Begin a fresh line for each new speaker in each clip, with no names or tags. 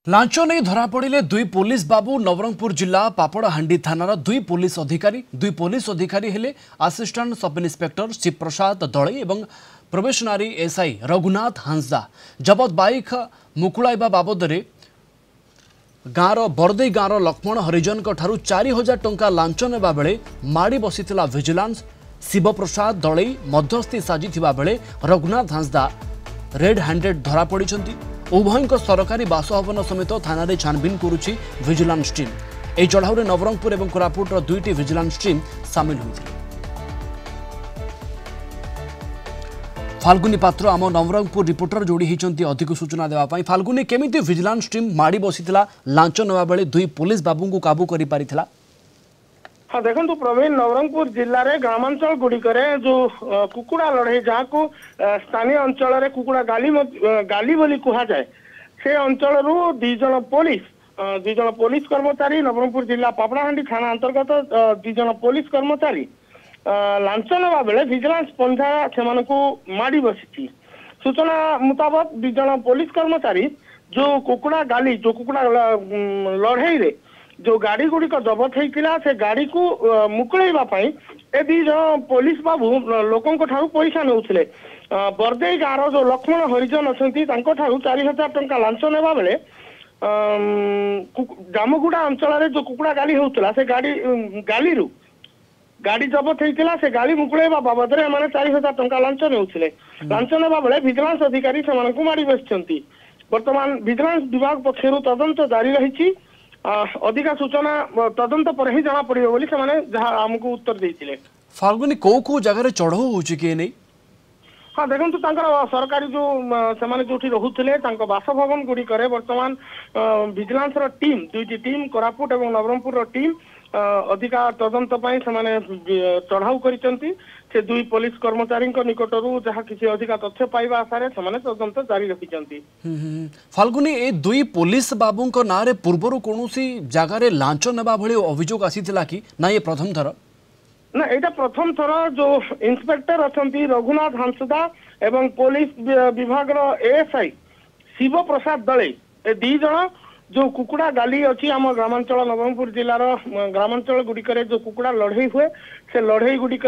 Launch नहीं धरा पड़े दुई पुलिस बाबू नवरंगपुर जिला पापड़ाहांडी थानार दुई पुलिस अधिकारी हेले assistant sub inspector Shivprasad Dalai और प्रोबेशनरी एसआई रघुनाथ हांसदा। जबत बाइक मुकुड़ाइबा बाबद गाँव बरदई गाँव लक्ष्मण हरिजन ठारू 4000 टंका लांच नेबा बेले माड़ी बसीथिला विजिलेंस। शिवप्रसाद दलई मध्यस्थी साजिथिबा बेले रघुनाथ हांसदा रेड हैंडेड धरा पड़िछंती। उभय सरकारी बासभवन समेत थाना छानबीन करुछि विजिलेंस टीम। यह चढ़ाऊ में नवरंगपुर और कोरापुटर दुईटी विजिलेंस टीम सामिल होती। फाल्गुनी पात्र आम नवरंगपुर रिपोर्टर जोड़ी होती अधिक सूचना देवाई। फाल्गुनी केमिति विजिलेंस टीम माड़ी बसीथिला लांच नेबा बेले दुई पुलिस बाबू को काबू करि पारिथिला।
हाँ देखो प्रवीण, नवरंगपुर जिले में ग्रामांचल गुड़िक जो कुकुड़ा लड़े जहाँ को स्थानीय अंचल कुकुड़ा गाली बोली कहुए से अंचल दुईज पुलिस कर्मचारी नवरंगपुर जिला पापड़ाहांडी थाना अंतर्गत दुईज पुलिस कर्मचारी लांच नेबा बेले विजिलेंस पंथा से माड़ी बसी। सूचना मुताबक दुईज पुलिस कर्मचारी जो कुकुड़ा लड़ई रे जो गाड़ी गुड़िक जबत होता से गाड़ी को मुकुड़ाई ए दीज पुलिस बाबू लोकों पैसा नौले। बरदई गाँव जो लक्ष्मण हरिजन अच्छा 4000 टंका लांच नेबा बेले जामगुड़ा अंचल जो कुकुड़ा गाली होता से गाड़ी जबत होता से गाड़ी मुकुड़ाइबा बाबद 4000 टंका लांच नौले। लांच नेबा बेले विजिलेंस अधिकारी से माड़ी बसी। बर्तमान विजिलेंस विभाग पक्षर तदंत जारी रही। अधिका सूचना तदंत पर ही जना पड़े बोली से जहाँ आमको उत्तर देते।
फाल्गुनी को जगह चढ़ऊ हो नहीं?
हाँ देखो सरकारी जो से जो रोते बासभवन गुड़िक बर्तमान विजिलेंस टीम दुईटी टीम कोरापुट और नवरंगपुर टीम अधिका तदंत से चढ़ाऊ कर दुई पुलिस कर्मचारी निकटरू जहाँ किसी अधिका तथ्य पाइबा आशारे तदंत जारी रखिंट।
फाल्गुनी ए दुई पुलिस बाबू ना पूर्वर कौन जगार लांच नेबा भली अभियोग आसीथिला कि ना ये प्रथम थर?
ना यहाँ प्रथम थर जो इन्स्पेक्टर अच्छा रघुनाथ हांसदा एवं पुलिस विभाग एएसआई शिव प्रसाद दले ए दीज जो कुकुड़ा गाली अच्छी आम ग्रामांचल नवरंगपुर जिलार ग्रामांचल गुड़िक जो कुकुड़ा लड़ई हुए से लड़ई गुड़िक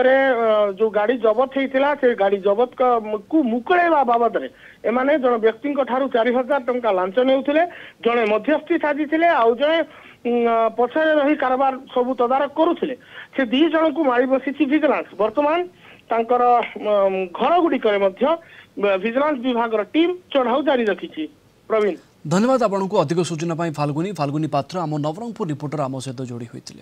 जो गाड़ी जबत होता से गाड़ी जबत को मुकुड़ाइबा बाबद एमाने जन व्यक्ति 4000 टंका लांच नेउथिले। जड़े मध्यस्थी साजिथिले आउ जड़े पछरे रही कारबार सब तदारक करुथिले। से दी जन को मारी बसी विजिलेंस। बर्तमान तांकर घर गुड़िक विजिलेंस विभाग टीम चढ़ाऊ जारी रखी। प्रवीण,
धन्यवाद आपको अधिक सूचना पाई। फाल्गुनी पात्र आम नवरंगपुर रिपोर्टर आम सहित जोड़ी होते।